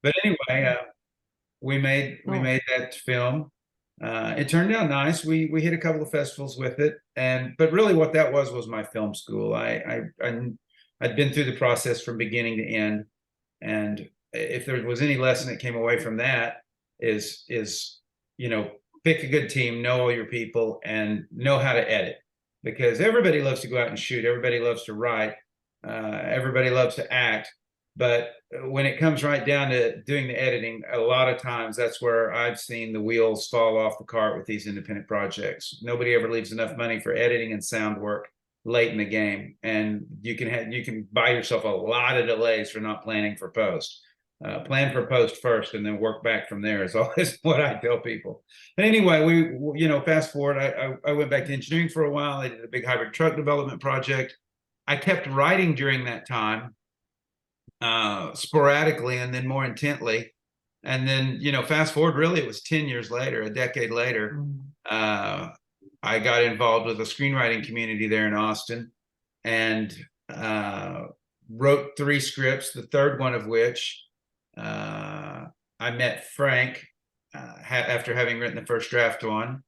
But anyway, we Oh, made that film. It turned out nice. We hit a couple of festivals with it, and but really what that was my film school. I'd been through the process from beginning to end, and if there was any lesson that came away from that is you know pick a good team, know all your people, and know how to edit because everybody loves to go out and shoot. Everybody loves to write. Everybody loves to act. But when it comes right down to doing the editing, a lot of times that's where I've seen the wheels fall off the cart with these independent projects. Nobody ever leaves enough money for editing and sound work late in the game, and you can buy yourself a lot of delays for not planning for post. Plan for post first, and then work back from there is always what I tell people. But anyway, fast forward. I went back to engineering for a while. I did a big hybrid truck development project. I kept writing during that time, sporadically and then more intently. And then, fast forward, really, it was 10 years later, a decade later, mm, uh, I got involved with a screenwriting community there in Austin and wrote three scripts, the third one of which I met Frank after having written the first draft on.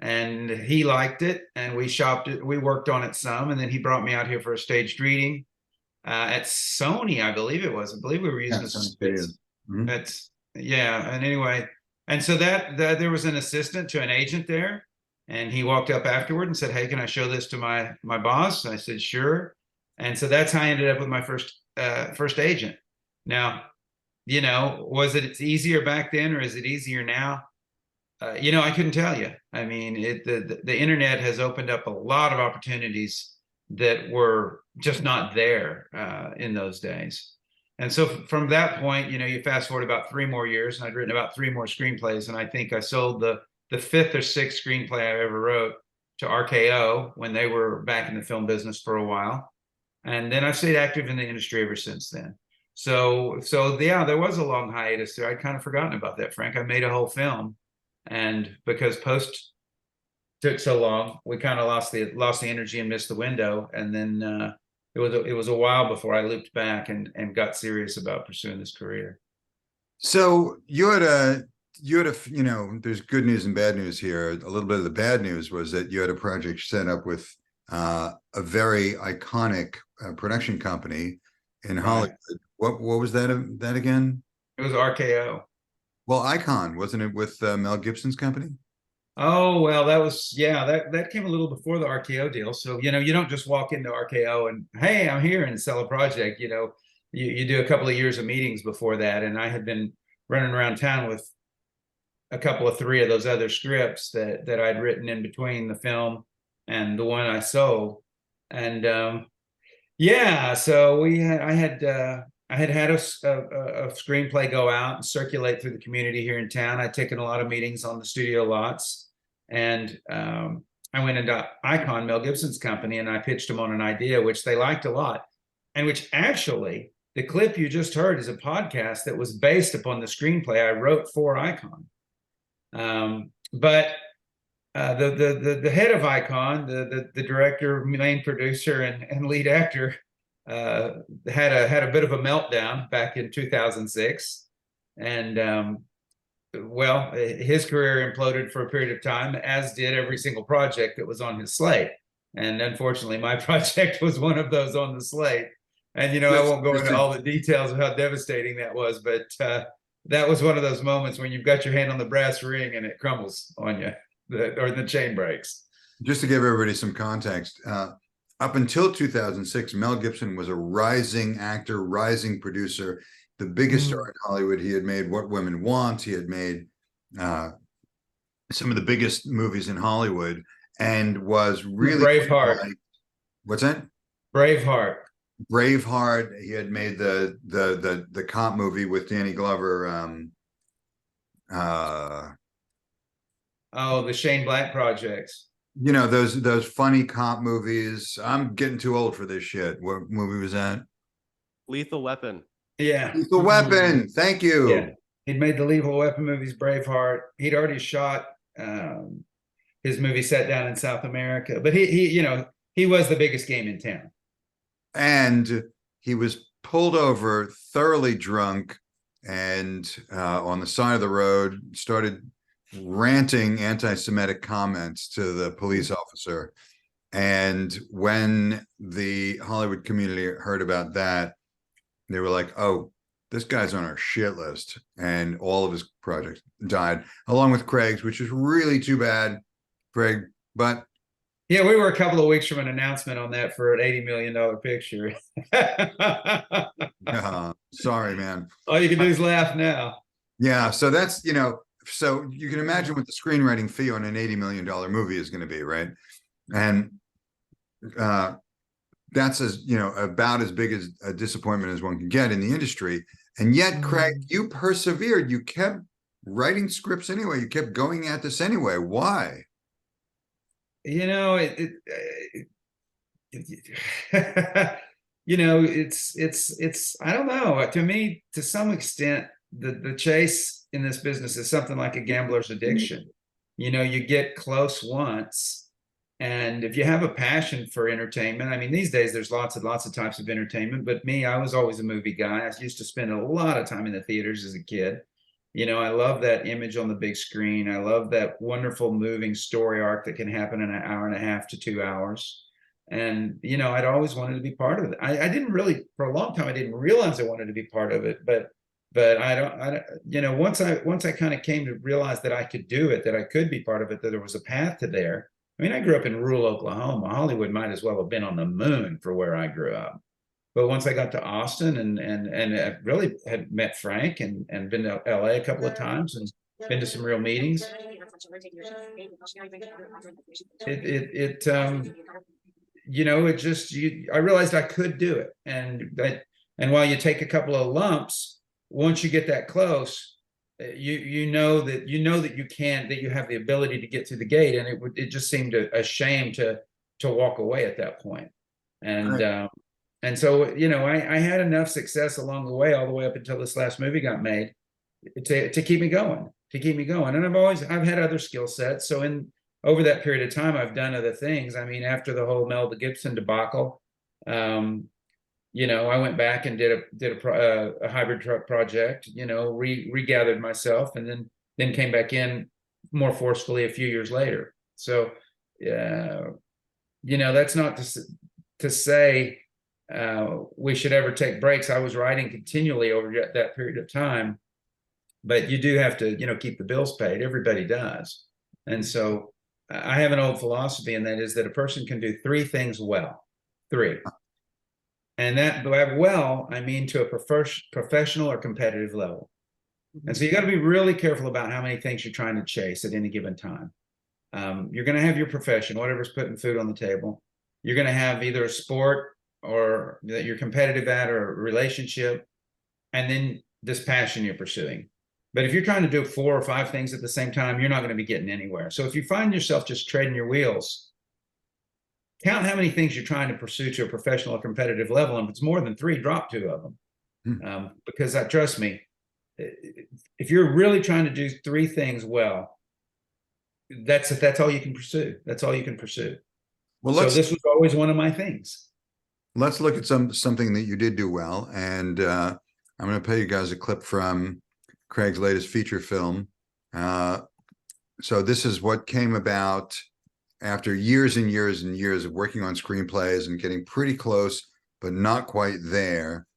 And he liked it, and we shopped it. We worked on it some, and then he brought me out here for a staged reading at Sony, I believe it was. I believe we were Yeah, using a Sony Studios. Mhm. that's yeah. And anyway, and so that there was an assistant to an agent there, and he walked up afterward and said, "Hey, can I show this to my boss?" And I said, "Sure." And so that's how I ended up with my first agent. Now, was it easier back then or is it easier now? I couldn't tell you. I mean, the internet has opened up a lot of opportunities that were just not there in those days. And so from that point, you fast forward about 3 more years, and I'd written about three more screenplays, and I think I sold the fifth or sixth screenplay I ever wrote to RKO when they were back in the film business for a while, and then I've stayed active in the industry ever since then. So yeah, there was a long hiatus there. I'd kind of forgotten about that, Frank. I made a whole film, and because post took so long, we kind of lost the energy and missed the window. And then it was a while before I looped back and got serious about pursuing this career. So you had a there's good news and bad news here. A little bit of the bad news was that you had a project set up with a very iconic production company in Right. Hollywood. What was that again? It was RKO. Well, Icon, wasn't it with Mel Gibson's company? Oh, well, that came a little before the RKO deal. So, you don't just walk into RKO and, hey, I'm here and sell a project. You do a couple of years of meetings before that. And I had been running around town with a couple of three of those other scripts that I'd written in between the film and the one I sold. And yeah, so I had a screenplay go out and circulate through the community here in town. I'd taken a lot of meetings on the studio lots, and I went into Icon, Mel Gibson's company, and I pitched them on an idea which they liked a lot, and which actually the clip you just heard is a podcast that was based upon the screenplay I wrote for Icon. But the head of Icon, the director, main producer, and lead actor, had a bit of a meltdown back in 2006, and well, his career imploded for a period of time, as did every single project that was on his slate. And unfortunately, my project was one of those on the slate. And I Just, won't go just into to, all the details of how devastating that was, but that was one of those moments when you've got your hand on the brass ring and it crumbles on you, or the chain breaks. just to give everybody some context, up until 2006, Mel Gibson was a rising actor, rising producer, the biggest star mm. in Hollywood. He had made What Women Want. He had made some of the biggest movies in Hollywood, and was really Braveheart. like, what's that? Braveheart. Braveheart. He had made the cop movie with Danny Glover. Uh, Oh, the Shane Black projects. those funny cop movies. I'm getting too old for this shit. What movie was that? Lethal Weapon. Yeah. Lethal Weapon. Thank Yeah. you. He'd made the Lethal Weapon movies, Braveheart. He'd already shot his movie set down in South America, but he was the biggest game in town. And he was pulled over thoroughly drunk and on the side of the road started ranting anti-Semitic comments to the police officer. And when the Hollywood community heard about that, they were like, oh, this guy's on our shit list. And all of his projects died, along with Craig's, which is really too bad, Craig. But yeah, we were a couple of weeks from an announcement on that for an $80 million picture. sorry, man. All you can do is laugh now. Yeah, so that's, so you can imagine what the screenwriting fee on an $80 million movie is going to be, right? And that's about as big as a disappointment as one can get in the industry. And yet, Craig, you persevered. You kept writing scripts anyway. You kept going at this anyway. Why? It's I don't know. To me, to some extent, the chase in this business is something like a gambler's addiction. You get close once, and if you have a passion for entertainment, I mean, these days there's lots and lots of types of entertainment, but me, I was always a movie guy. I used to spend a lot of time in the theaters as a kid. I love that image on the big screen. I love that wonderful moving story arc that can happen in an hour and a half to 2 hours. And, I'd always wanted to be part of it. I didn't really, for a long time, I didn't realize I wanted to be part of it, but once I kind of came to realize that I could do it, that I could be part of it, that there was a path to there. I mean, I grew up in rural Oklahoma. Hollywood might as well have been on the moon for where I grew up. But once I got to Austin and I really had met Frank and been to LA a couple of times and been to some real meetings, I realized I could do it. And while you take a couple of lumps, once you get that close, you know that you have the ability to get through the gate. And it just seemed a shame to walk away at that point. And so, I had enough success along the way, all the way up until this last movie got made, to keep me going, And I've had other skill sets. So over that period of time, I've done other things. I mean, after the whole Mel Gibson debacle, I went back and did a hybrid truck project, regathered myself, and then came back in more forcefully a few years later. So, that's not to say we should ever take breaks. I was writing continually over that period of time, but you do have to, keep the bills paid. Everybody does. And so I have an old philosophy, and that is that a person can do 3 things well. 3. And that by well, I mean to a professional or competitive level. And so you got to be really careful about how many things you're trying to chase at any given time. You're going to have your profession, whatever's putting food on the table. You're going to have either a sport or that you're competitive at, or a relationship, and then this passion you're pursuing. But if you're trying to do 4 or 5 things at the same time, you're not going to be getting anywhere. So if you find yourself just trading your wheels, count how many things you're trying to pursue to a professional or competitive level. And if it's more than 3, drop 2 of them. Because trust me, if you're really trying to do 3 things well, that's all you can pursue. That's all you can pursue. Well, so this was always one of my things. Let's look at something that you did do well. And I'm going to play you guys a clip from Craig's latest feature film. So this is what came about after years and years and years of working on screenplays and getting pretty close, but not quite there.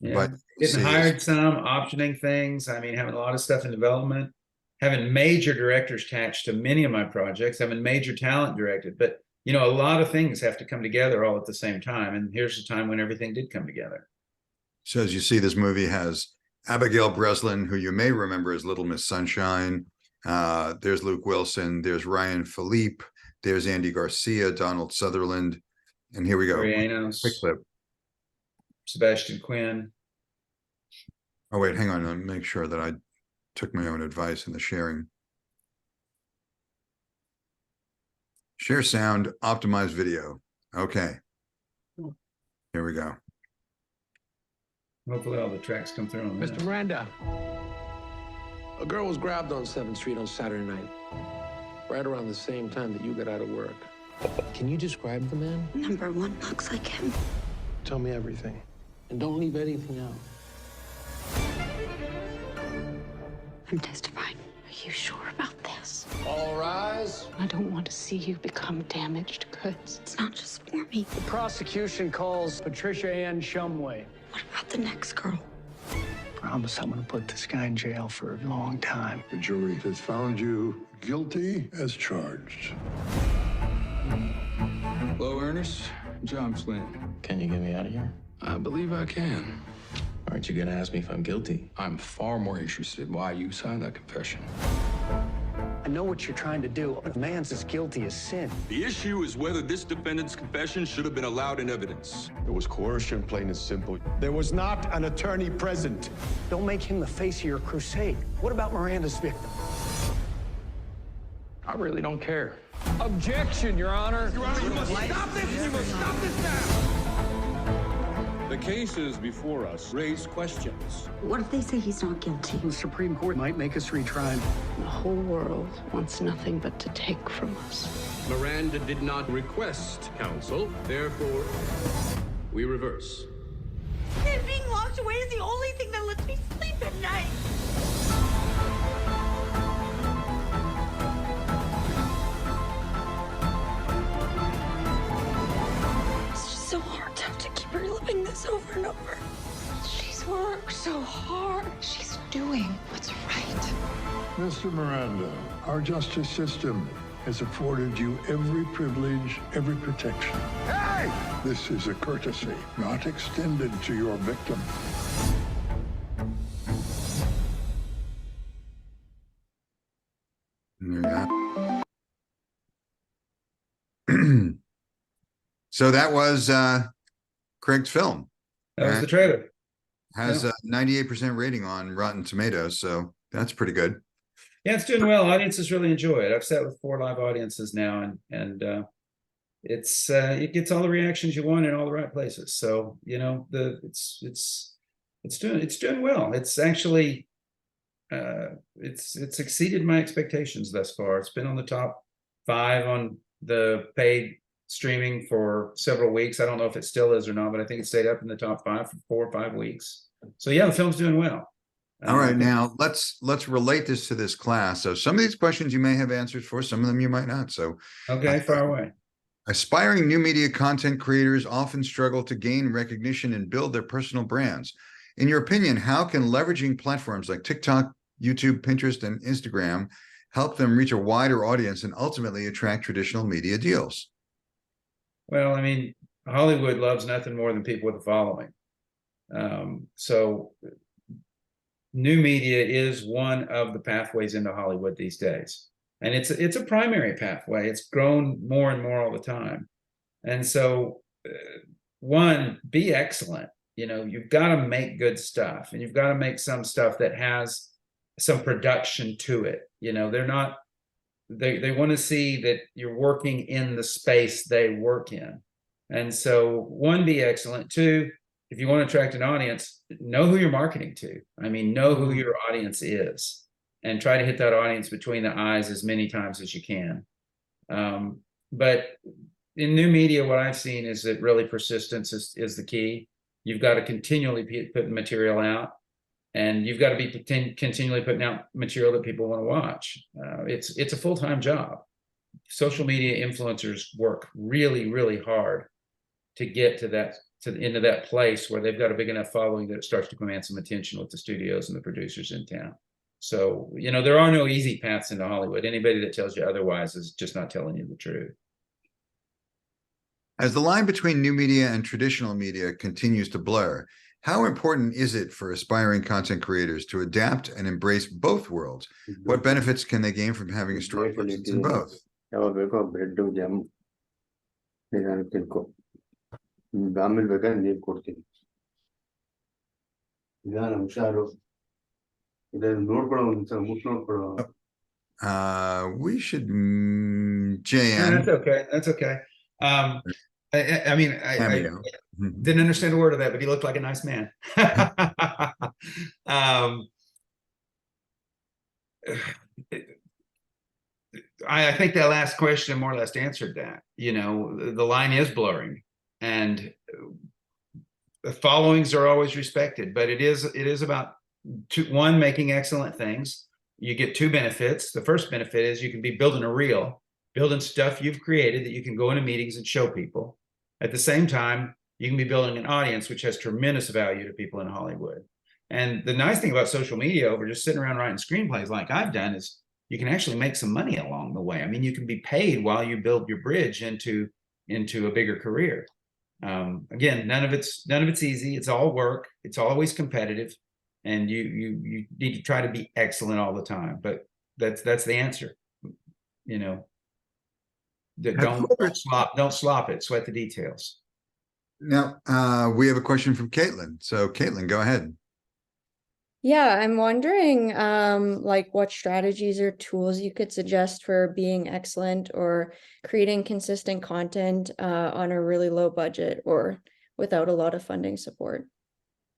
Yeah. But getting hired some, optioning things. I mean, having a lot of stuff in development, having major directors attached to many of my projects, having major talent directed. But a lot of things have to come together all at the same time. And here's the time when everything did come together. So as you see, this movie has Abigail Breslin, who you may remember as Little Miss Sunshine. There's Luke Wilson. There's Ryan Philippe. There's Andy Garcia, Donald Sutherland. And here we go. Quick clip. Sebastian Quinn. Oh, wait, hang on. Let me make sure that I took my own advice in the sharing. Share sound, optimize video. Okay. Here we go. Hopefully all the tracks come through on this. Mr. Miranda, a girl was grabbed on 7th Street on Saturday night, right around the same time that you got out of work. Can you describe the man? Number 1 looks like him. Tell me everything. And don't leave anything out. I'm testifying. Are you sure about this? All rise. I don't want to see you become damaged goods. It's not just for me. The prosecution calls Patricia Ann Shumway. What about the next girl? Promise I'm gonna put this guy in jail for a long time. The jury has found you guilty as charged. Hello, Ernest. John Flynn. Can you get me out of here? I believe I can. Aren't you gonna ask me if I'm guilty? I'm far more interested why you signed that confession. I know what you're trying to do. A man's as guilty as sin. The issue is whether this defendant's confession should have been allowed in evidence. It was coercion, plain and simple. There was not an attorney present. Don't make him the face of your crusade. What about Miranda's victim? I really don't care. Objection, Your Honor. Your Honor, you must stop this! You must stop this now! The cases before us raise questions. What if they say he's not guilty? The Supreme Court might make us retry him. The whole world wants nothing but to take from us. Miranda did not request counsel, therefore, we reverse. And being locked away is the only thing that lets me sleep at night. It's just so hard to have to keep reliving this over and over. She's worked so hard. She's doing what's right. Mr. Miranda, our justice system has afforded you every privilege, every protection. Hey! This is a courtesy not extended to your victim. So that was Craig's film. That was the trailer. Has a 98% rating on Rotten Tomatoes, so that's pretty good. Yeah, it's doing well. Audiences really enjoy it. I've sat with 4 live audiences now, and it gets all the reactions you want in all the right places. So it's doing well. It's actually it's exceeded my expectations thus far. It's been on the top 5 on the paid streaming for several weeks. I don't know if it still is or not, but I think it stayed up in the top 5 for 4 or 5 weeks. So yeah, the film's doing well. All right, now let's relate this to this class. So some of these questions you may have answers for, some of them you might not. So okay, far away. Aspiring new media content creators often struggle to gain recognition and build their personal brands. In your opinion, how can leveraging platforms like TikTok, YouTube, Pinterest, and Instagram help them reach a wider audience and ultimately attract traditional media deals? Well, I mean, Hollywood loves nothing more than people with a following. So new media is one of the pathways into Hollywood these days. And it's a primary pathway. It's grown more and more all the time. And so, one, be excellent. You've got to make good stuff, and you've got to make some stuff that has some production to it. They're not, they want to see that you're working in the space they work in. And so, one, be excellent. 2, if you want to attract an audience, know who you're marketing to. I mean, know who your audience is, and try to hit that audience between the eyes as many times as you can. But in new media, what I've seen is that really persistence is the key. You've got to continually put material out, and you've got to be continually putting out material that people want to watch. It's a full-time job. Social media influencers work really, really hard to get into that place where they've got a big enough following that it starts to command some attention with the studios and the producers in town. So, there are no easy paths into Hollywood. Anybody that tells you otherwise is just not telling you the truth. As the line between new media and traditional media continues to blur, how important is it for aspiring content creators to adapt and embrace both worlds? What benefits can they gain from having a strong presence in both? We should JN. That's okay. That's okay. I mean, I didn't understand a word of that, but he looked like a nice man. I think that last question more or less answered that. The line is blurring, and the followings are always respected, but it is about 1, making excellent things, you get two benefits. The first benefit is you can be building a reel, building stuff you've created that you can go into meetings and show people. At the same time, you can be building an audience, which has tremendous value to people in Hollywood. And the nice thing about social media over just sitting around writing screenplays like I've done is you can actually make some money along the way. I mean, you can be paid while you build your bridge into a bigger career. Again, none of it's easy. It's all work. It's always competitive, and you need to try to be excellent all the time. But that's the answer. You know, don't slop it. Sweat the details. Now, we have a question from Caitlin. So Caitlin, go ahead. Yeah, I'm wondering, like what strategies or tools you could suggest for being excellent or creating consistent content on a really low budget or without a lot of funding support.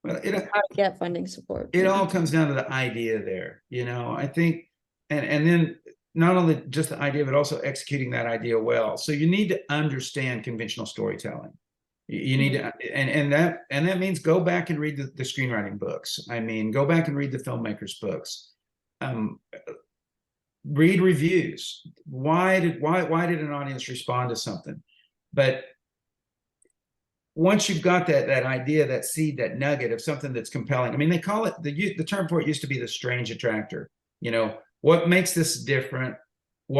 Well, How to get funding support. It all comes down to the idea there, you know. I think, and then not only just the idea, but also executing that idea well. So you need to understand conventional storytelling. You need to, and that means go back and read the screenwriting books. I mean, go back and read the filmmakers' books. Read reviews. Why did an audience respond to something? But once you've got that idea, that seed, that nugget of something that's compelling. I mean, they call it the term for it used to be the strange attractor. You know, what makes this different,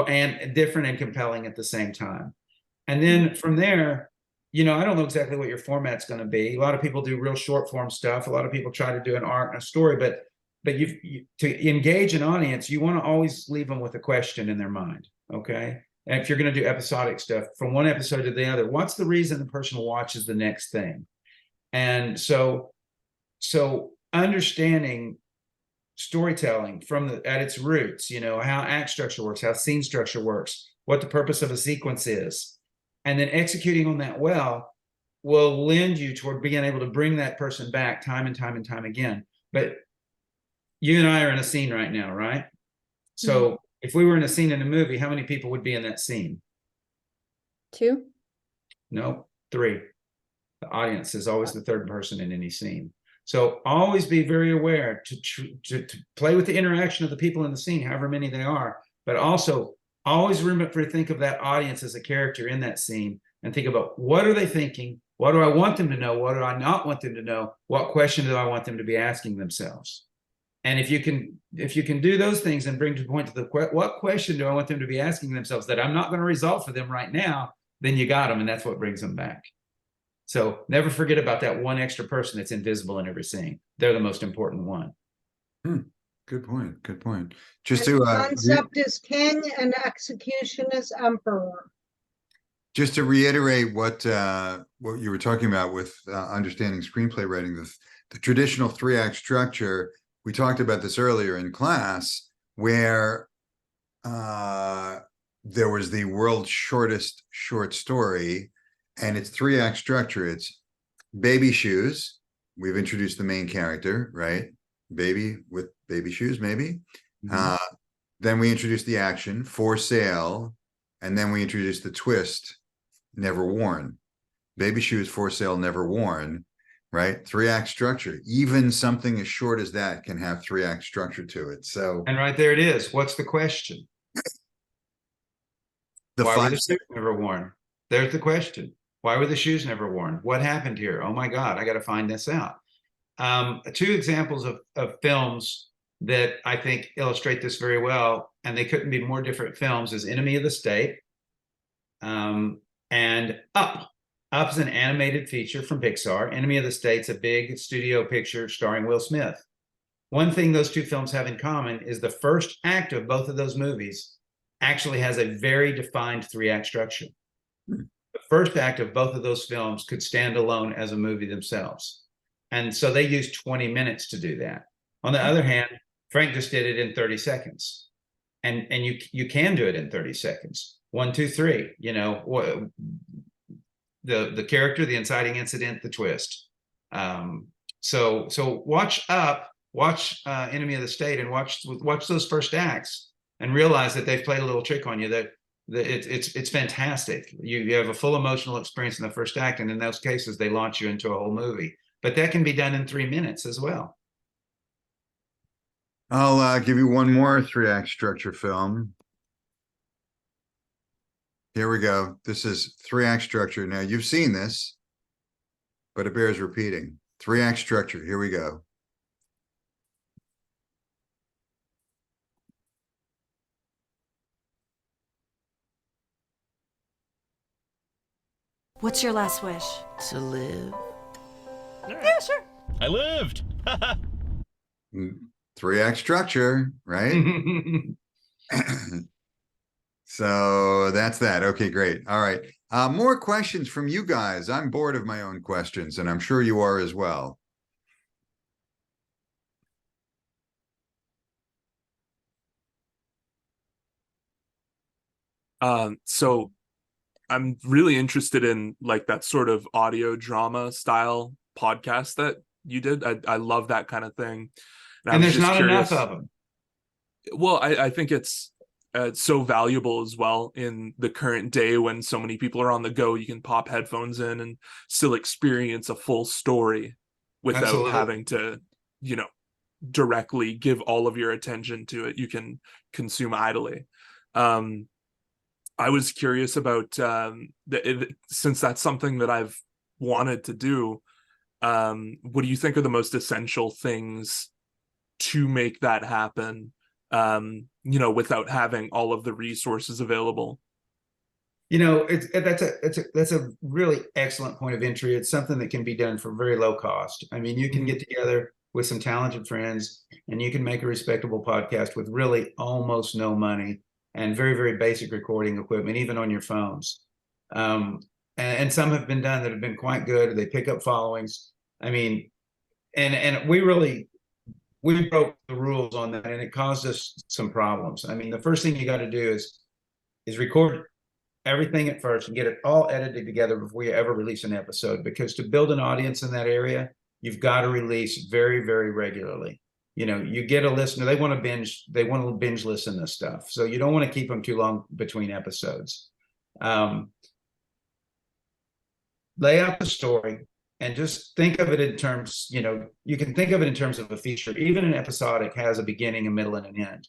and compelling at the same time. And then from there, you know, I don't know exactly what your format's going to be. A lot of people do real short form stuff. A lot of people try to do an arc and a story, but to engage an audience, you want to always leave them with a question in their mind. Okay. And if you're going to do episodic stuff from one episode to the other, what's the reason the person watches the next thing? And so understanding storytelling at its roots, you know, how act structure works, how scene structure works, what the purpose of a sequence is, and then executing on that well will lend you toward being able to bring that person back time and time and time again. But you and I are in a scene right now, right? So if we were in a scene in a movie, how many people would be in that scene? 2? No, 3. The audience is always the third person in any scene. So always be very aware to play with the interaction of the people in the scene, however many they are, but also always remember to think of that audience as a character in that scene and think about what are they thinking? What do I want them to know? What do I not want them to know? What question do I want them to be asking themselves? And if you can do those things and bring to the point to what question do I want them to be asking themselves that I'm not going to resolve for them right now, then you got them, and that's what brings them back. So never forget about that one extra person that's invisible in every scene. They're the most important one. Good point. Good point. Just and to concept is king and execution is emperor. Just to reiterate what you were talking about with understanding screenplay writing, the traditional 3-act structure. We talked about this earlier in class, where there was the world's shortest short story, and it's 3-act structure. It's baby shoes. We've introduced the main character, right? Baby with baby shoes, maybe. Then we introduced the action, for sale, and then we introduced the twist, never worn. Baby shoes, for sale, never worn, right? 3-act structure. Even something as short as that can have 3-act structure to it. So, and right there it is. What's the question? Why were the shoes never worn? There's the question. Why were the shoes never worn? What happened here? Oh my God, I got to find this out. 2 examples of films that I think illustrate this very well, and they couldn't be more different films, is Enemy of the State and Up. Up is an animated feature from Pixar. Enemy of the State's a big studio picture starring Will Smith. One thing those 2 films have in common is the first act of both of those movies actually has a very defined 3-act structure. The first act of both of those films could stand alone as a movie themselves. And so they used 20 minutes to do that. On the other hand, Frank just did it in 30 seconds. And you can do it in 30 seconds. 1, 2, 3, you know, the character, the inciting incident, the twist. So watch Up, watch Enemy of the State, and watch those first acts and realize that they've played a little trick on you, that it's fantastic. You have a full emotional experience in the first act, and in those cases, they launch you into a whole movie. But that can be done in 3 minutes as well. I'll give you one more 3-act structure film. Here we go. This is 3-act structure. Now, you've seen this, but it bears repeating. 3-act structure. Here we go. What's your last wish? To live. Yeah, sure. I lived. 3-act structure, right? So that's that. Okay, great. All right. More questions from you guys. I'm bored of my own questions, and I'm sure you are as well. So I'm really interested in like that sort of audio drama style podcast that you did. I love that kind of thing. And there's not enough of them. Well, I think it's so valuable as well in the current day when so many people are on the go. You can pop headphones in and still experience a full story without Absolutely. having to, directly give all of your attention to it. You can consume idly. I was curious about since that's something that I've wanted to do. What do you think are the most essential things to make that happen? Without having all of the resources available. That's a really excellent point of entry. It's something that can be done for very low cost. I mean, you can get together with some talented friends and you can make a respectable podcast with really almost no money and very, very basic recording equipment, even on your phones. And some have been done that have been quite good. They pick up followings. I mean, and we broke the rules on that, and it caused us some problems. I mean, the first thing you got to do is record everything at first and get it all edited together before you ever release an episode, because to build an audience in that area, you've got to release very, very regularly. You get a listener, they want to binge listen to stuff. So you don't want to keep them too long between episodes. Lay out the story and just think of it in terms, you can think of it in terms of a feature. Even an episodic has a beginning, a middle, and an end.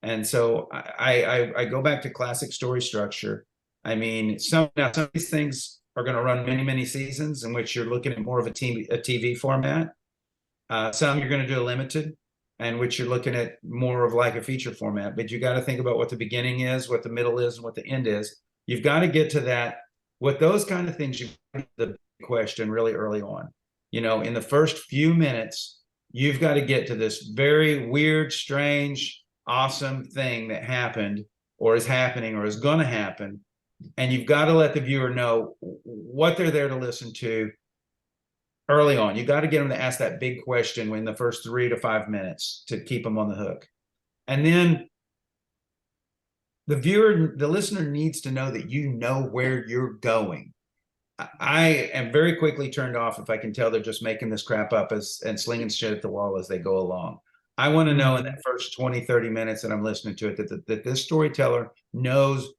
And so I go back to classic story structure. I mean, some of these things are going to run many, many seasons in which you're looking at more of a TV format. Some you're going to do a limited, and which you're looking at more of like a feature format. But you got to think about what the beginning is, what the middle is, and what the end is. You've got to get to that. With those kind of things, the question really early on. In the first few minutes, you've got to get to this very weird, strange, awesome thing that happened or is happening or is going to happen. And you've got to let the viewer know what they're there to listen to early on. You got to get them to ask that big question in the first 3 to 5 minutes to keep them on the hook. And then the listener needs to know that you know where you're going. I am very quickly turned off if I can tell they're just making this crap up and slinging shit at the wall as they go along. I want to know in that first 20, 30 minutes that I'm listening to it, that this storyteller knows,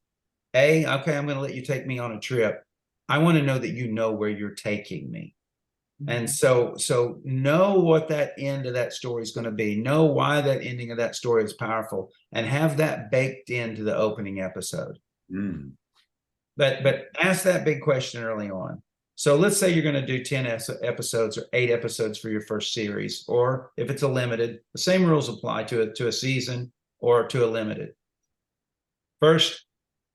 okay, I'm going to let you take me on a trip. I want to know that you know where you're taking me. And so know what that end of that story is going to be. Know why that ending of that story is powerful, and have that baked into the opening episode. But ask that big question early on. So let's say you're going to do 10 episodes or 8 episodes for your first series, or if it's a limited, the same rules apply to a season or to a limited. First,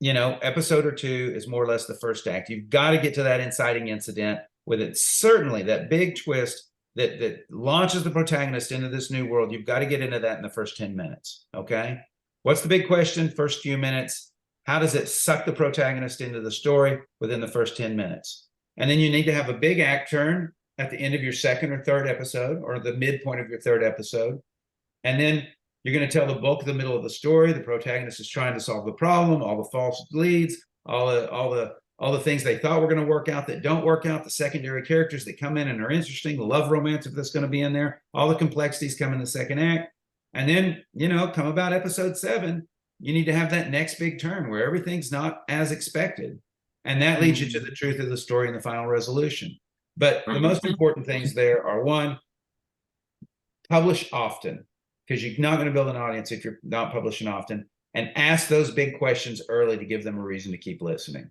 episode or 2 is more or less the first act. You've got to get to that inciting incident with it. Certainly that big twist that launches the protagonist into this new world. You've got to get into that in the first 10 minutes. Okay. What's the big question? First few minutes. How does it suck the protagonist into the story within the first 10 minutes? And then you need to have a big act turn at the end of your second or third episode, or the midpoint of your third episode. And then you're going to tell the bulk of the middle of the story. The protagonist is trying to solve the problem, all the false leads, all the things they thought were going to work out that don't work out, the secondary characters that come in and are interesting, the love romance if that's going to be in there, all the complexities come in the second act. And then, come about episode 7, you need to have that next big turn where everything's not as expected. And that leads you to the truth of the story and the final resolution. But the most important things there are: 1, publish often. because you're not going to build an audience if you're not publishing often. And ask those big questions early to give them a reason to keep listening.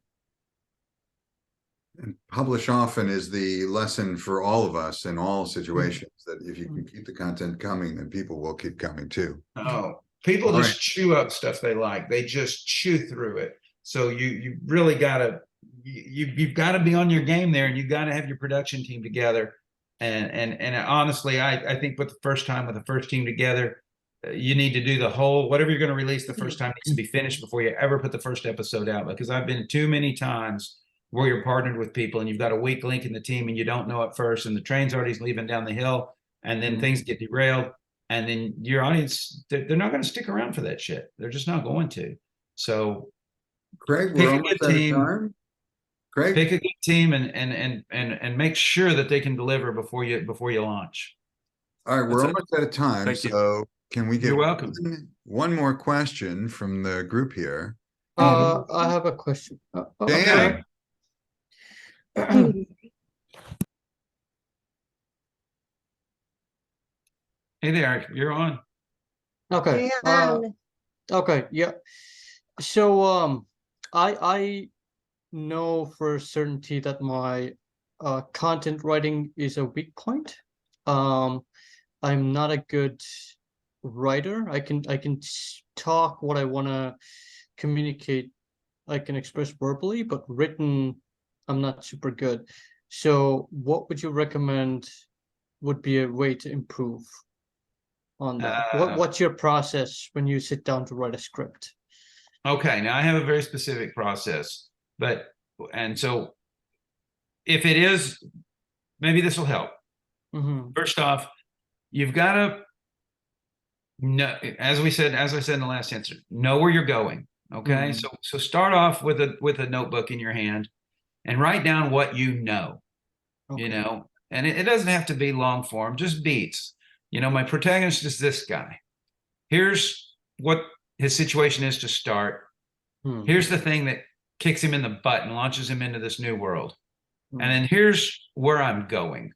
And publish often is the lesson for all of us in all situations, that if you can keep the content coming, then people will keep coming too. Oh, people All just right. chew up stuff they like. They just chew through it. So you really gotta you've got to be on your game there, and you've got to have your production team together. And honestly, I think with the first team together, you need to do the whole, whatever you're going to release the first time needs to be finished before you ever put the first episode out. Because I've been too many times where you're partnered with people and you've got a weak link in the team and you don't know at first, and the train's already leaving down the hill, and then things get derailed, and then your audience, they're not going to stick around for that shit. They're just not going to. So Craig, we're almost out of time. Craig, pick a good team and make sure that they can deliver before you launch. All right, we're almost out of time. Thank you. So can we get You're welcome. one more question from the group here? I have a question. Dan. Hey there, you're on. Okay. Okay. Yeah. So I know for certainty that my content writing is a weak point. I'm not a good writer. I can talk what I want to communicate. I can express verbally, but written, I'm not super good. So what would you recommend would be a way to improve on that? What's your process when you sit down to write a script? Okay, now I have a very specific process, and so if it is, maybe this will help. First off, you've got to know, as I said in the last answer, know where you're going. Okay, so start off with a notebook in your hand and write down what you know. Okay. You know, and it doesn't have to be long form, just beats. You know, my protagonist is this guy. Here's what his situation is to start. Here's the thing that kicks him in the butt and launches him into this new world. And then here's where I'm going.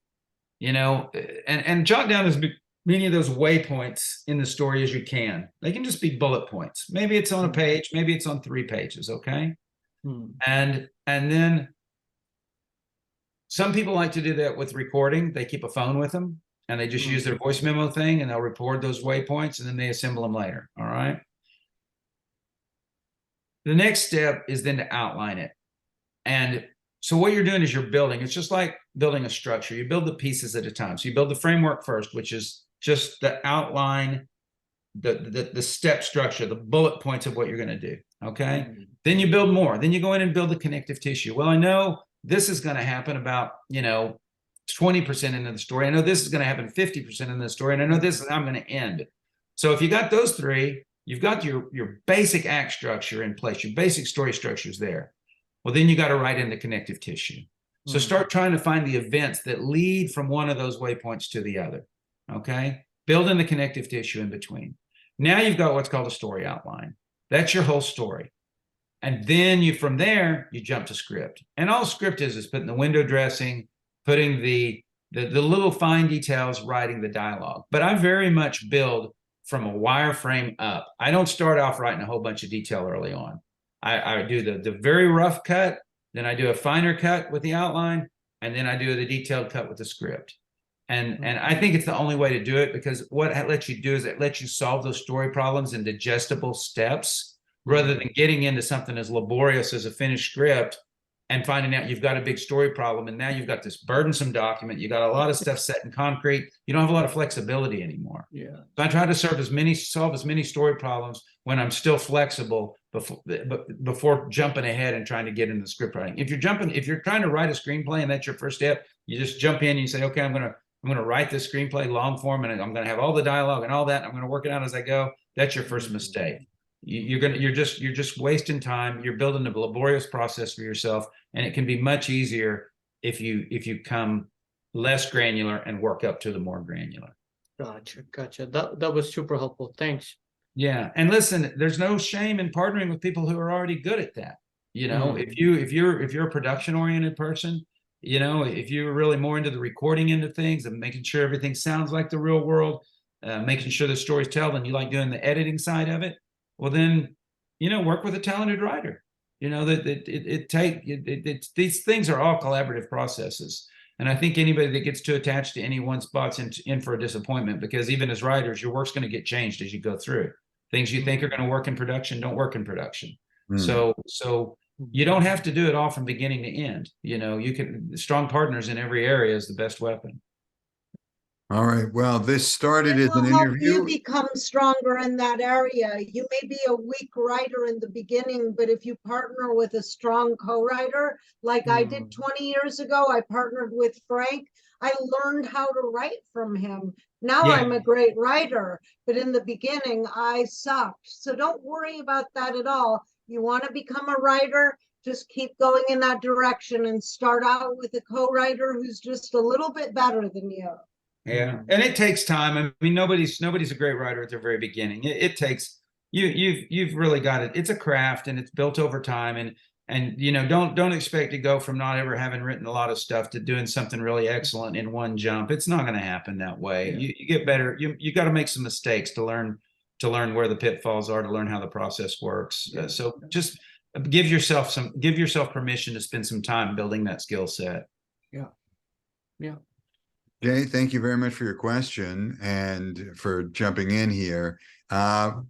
You know, and jot down as many of those waypoints in the story as you can. They can just be bullet points. Maybe it's on a page, maybe it's on 3 pages, okay? And then some people like to do that with recording. They keep a phone with them and they just use their voice memo thing, and they'll record those waypoints and then they assemble them later, all right? The next step is then to outline it. And so what you're doing is you're building. It's just like building a structure. You build the pieces at a time. So you build the framework first, which is just the outline, the step structure, the bullet points of what you're going to do, okay? Then you build more. Then you go in and build the connective tissue. Well, I know this is going to happen about, 20% into the story. I know this is going to happen 50% in the story. And I know this is how I'm going to end. So if you got those 3, you've got your basic act structure in place. Your basic story structure is there. Well, then you got to write in the connective tissue. So start trying to find the events that lead from one of those waypoints to the other, okay? Build in the connective tissue in between. Now you've got what's called a story outline. That's your whole story. And then from there, you jump to script. And all script is putting the window dressing, putting the little fine details, writing the dialogue. But I very much build from a wireframe up. I don't start off writing a whole bunch of detail early on. I do the very rough cut, then I do a finer cut with the outline, and then I do the detailed cut with the script. And I think it's the only way to do it, because what it lets you do is it lets you solve those story problems in digestible steps, rather than getting into something as laborious as a finished script and finding out you've got a big story problem, and now you've got this burdensome document. You got a lot of stuff set in concrete. You don't have a lot of flexibility anymore. Yeah. So I try to solve as many story problems when I'm still flexible before jumping ahead and trying to get into the script writing. If you're trying to write a screenplay and that's your first step, you just jump in and you say, okay, I'm gonna write this screenplay long form, and I'm gonna have all the dialogue and all that. I'm gonna work it out as I go. That's your first mistake. You're just wasting time. You're building a laborious process for yourself, and it can be much easier if you come less granular and work up to the more granular. Gotcha. That was super helpful. Thanks. Yeah, and listen, there's no shame in partnering with people who are already good at that. If you're a production oriented person, if you're really more into the recording end of things and making sure everything sounds like the real world, making sure the story's told, and you like doing the editing side of it, well then, work with a talented writer. These things are all collaborative processes. And I think anybody that gets too attached to any one spot's in for a disappointment, because even as writers, your work's going to get changed as you go through. Things you think are going to work in production don't work in production. So you don't have to do it all from beginning to end. You can, strong partners in every area is the best weapon. All right. Well, this started as an Will help interview. you become stronger in that area. You may be a weak writer in the beginning, but if you partner with a strong co-writer, like I did 20 years ago, I partnered with Frank. I learned how to write from him. Now Yeah. I'm a great writer, but in the beginning I sucked. So don't worry about that at all. You want to become a writer, just keep going in that direction and start out with a co-writer who's just a little bit better than you. Yeah, and it takes time. I mean, nobody's a great writer at their very beginning. It takes you've really got it. It's a craft, and it's built over time. And don't expect to go from not ever having written a lot of stuff to doing something really excellent in one jump. It's not going to happen that way. Yeah. You get better. You got to make some mistakes to learn where the pitfalls are, to learn how the process works. So just give yourself permission to spend some time building that skill set. Yeah. Jay, thank you very much for your question and for jumping in here.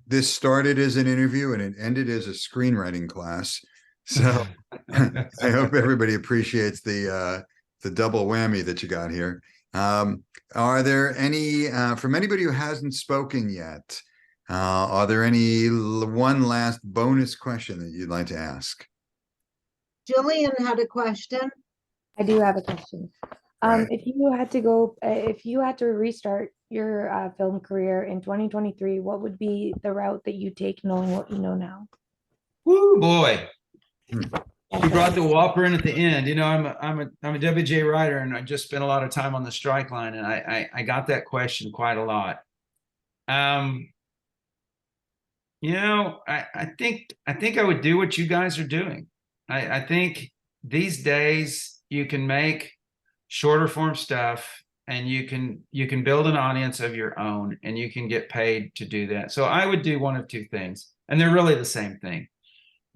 This started as an interview and it ended as a screenwriting class. So I hope everybody appreciates the double whammy that you got here. Are there any, from anybody who hasn't spoken yet, are there any one last bonus question that you'd like to ask? Jillian had a question. I do have a question. Right. If you had to restart your film career in 2023, what would be the route that you take, knowing what you know now? Woo, boy. You brought the whopper in at the end. I'm a WJ writer, and I just spent a lot of time on the strike line, and I got that question quite a lot. I think I would do what you guys are doing. I think these days you can make shorter form stuff, and you can build an audience of your own, and you can get paid to do that. So I would do one of two things, and they're really the same thing.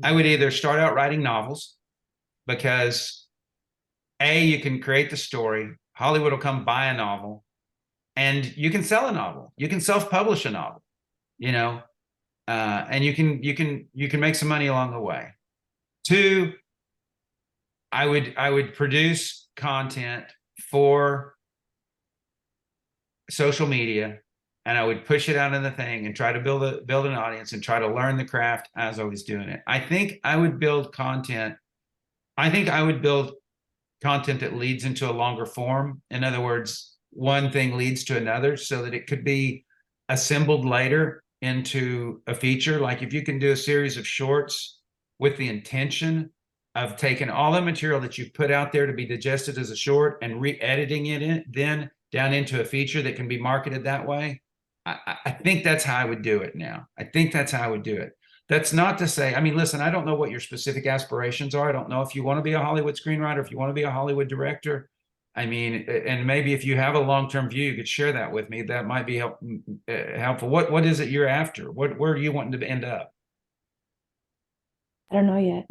I would either start out writing novels, because you can create the story, Hollywood will come buy a novel, and you can sell a novel, you can self-publish a novel, and you can make some money along the way. Two, I would produce content for social media, and I would push it out in the thing and try to build an audience and try to learn the craft as I was doing it. I think I would build content that leads into a longer form. In other words, one thing leads to another, so that it could be assembled later into a feature. Like if you can do a series of shorts with the intention of taking all the material that you've put out there to be digested as a short and re-editing it then down into a feature that can be marketed that way. I think that's how I would do it now. I think that's how I would do it. That's not to say, listen, I don't know what your specific aspirations are. I don't know if you want to be a Hollywood screenwriter, if you want to be a Hollywood director. And maybe if you have a long-term view, you could share that with me. That might be helpful. What is it you're after? Where are you wanting to end up? I don't know yet.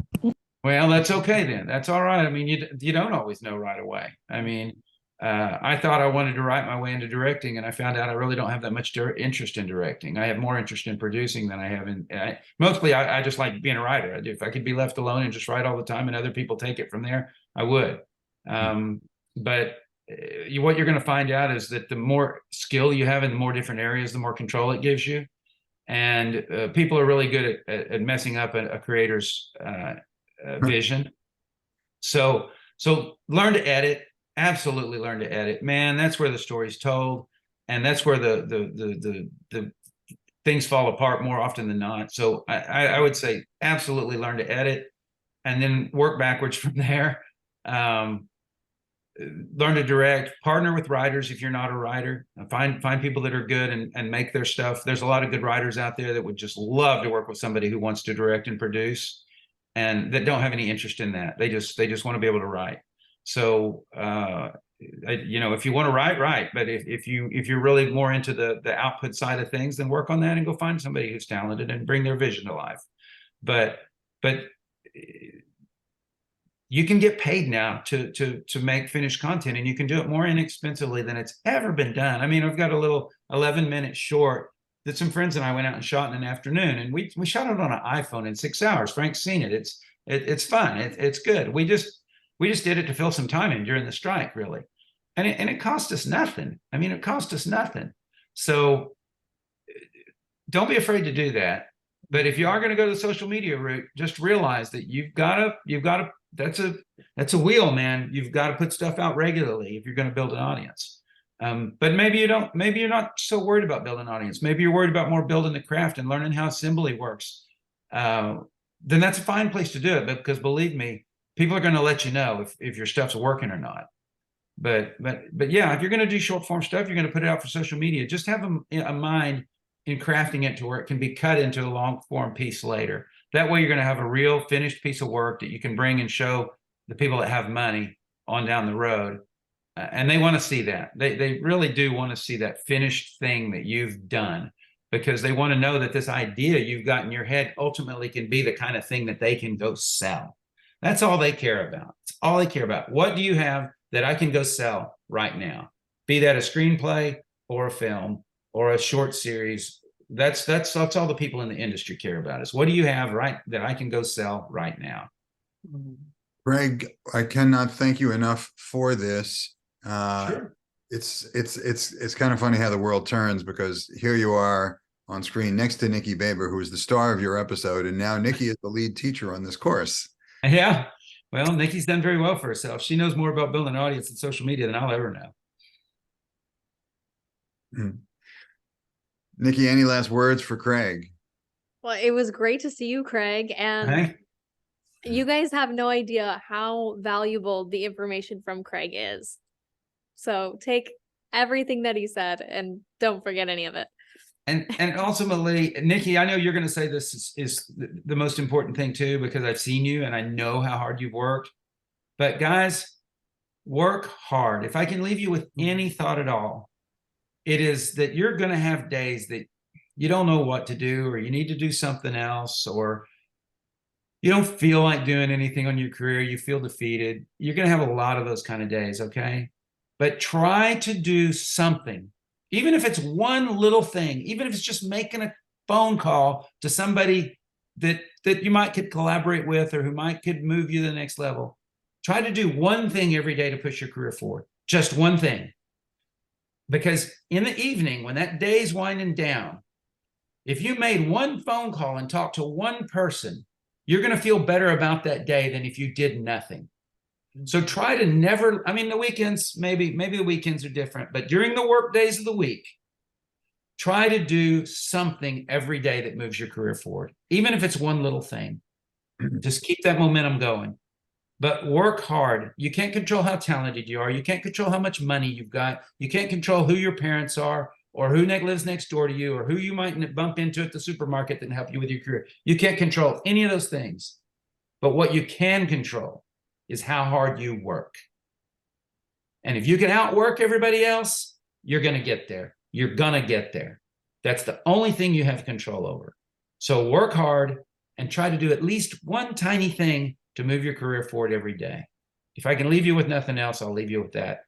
Well, that's okay then. That's all right. You don't always know right away. I thought I wanted to write my way into directing, and I found out I really don't have that much interest in directing. I have more interest in producing than I have in. Mostly, I just like being a writer. I do. If I could be left alone and just write all the time, and other people take it from there, I would. But what you're going to find out is that the more skill you have in the more different areas, the more control it gives you. And people are really good at messing up a creator's vision. So learn to edit. Absolutely learn to edit. Man, that's where the story's told, and that's where the things fall apart more often than not. So I would say absolutely learn to edit, and then work backwards from there. Learn to direct, partner with writers if you're not a writer. Find people that are good and make their stuff. There's a lot of good writers out there that would just love to work with somebody who wants to direct and produce, and that don't have any interest in that. They just want to be able to write. So you know, if you want to write, but if you're really more into the output side of things, then work on that and go find somebody who's talented and bring their vision to life. But you can get paid now to make finished content, and you can do it more inexpensively than it's ever been done. I mean, I've got a little 11-minute short that some friends and I went out and shot in an afternoon, and we shot it on an iPhone in 6 hours. Frank's seen it. It's fun. It's good. We just did it to fill some time in during the strike, really, and it cost us nothing. I mean, it cost us nothing. So don't be afraid to do that. But if you are going to go the social media route, just realize that you've got to. That's a wheel, man. You've got to put stuff out regularly if you're going to build an audience. But maybe you don't. Maybe you're not so worried about building an audience. Maybe you're worried about more building the craft and learning how assembly works. Then that's a fine place to do it. Because believe me, people are going to let you know if your stuff's working or not. But yeah, if you're going to do short form stuff, you're going to put it out for social media. Just have a mind in crafting it to where it can be cut into a long form piece later. That way you're going to have a real finished piece of work that you can bring and show the people that have money on down the road. And they want to see that. They really do want to see that finished thing that you've done, because they want to know that this idea you've got in your head ultimately can be the kind of thing that they can go sell. That's all they care about. It's all they care about. What do you have that I can go sell right now? Be that a screenplay or a film or a short series. That's all the people in the industry care about, is what do you have right that I can go sell right now? Craig, I cannot thank you enough for this. Sure. It's kind of funny how the world turns, because here you are on screen next to Nikki Baber, who is the star of your episode, and now Nikki is the lead teacher on this course. Yeah. Well, Nikki's done very well for herself. She knows more about building an audience and social media than I'll ever know. Nikki, any last words for Craig? Well, it was great to see you, Craig. And you guys have no idea how valuable the information from Craig is. So take everything that he said and don't forget any of it. And ultimately, Nikki, I know you're going to say this is the most important thing too, because I've seen you and I know how hard you've worked. But guys, work hard. If I can leave you with any thought at all, it is that you're going to have days that you don't know what to do, or you need to do something else, or you don't feel like doing anything on your career. You feel defeated. You're going to have a lot of those kind of days, okay? But try to do something, even if it's one little thing, even if it's just making a phone call to somebody that you might could collaborate with, or who could move you to the next level. Try to do one thing every day to push your career forward. Just one thing. Because in the evening, when that day's winding down, if you made one phone call and talked to one person, you're going to feel better about that day than if you did nothing. So try to never, I mean, the weekends, maybe the weekends are different, but during the work days of the week, try to do something every day that moves your career forward, even if it's one little thing. Just keep that momentum going. But work hard. You can't control how talented you are. You can't control how much money you've got. You can't control who your parents are, or who lives next door to you, or who you might bump into at the supermarket that can help you with your career. You can't control any of those things. But what you can control is how hard you work. And if you can outwork everybody else, you're going to get there. You're going to get there. That's the only thing you have control over. So work hard and try to do at least one tiny thing to move your career forward every day. If I can leave you with nothing else, I'll leave you with that.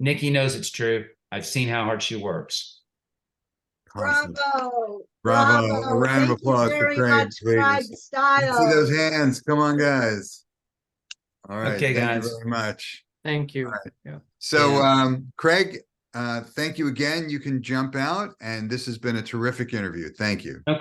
Nikki knows it's true. I've seen how hard she works. Bravo. Bravo. A round of applause for Craig, please. Craig Style. See those hands. Come on, guys. All right. Okay, thank guys. you very much. Thank you. Right. Yeah. So, Craig, thank you again. You can jump out, and this has been a terrific interview. Thank you. Okay.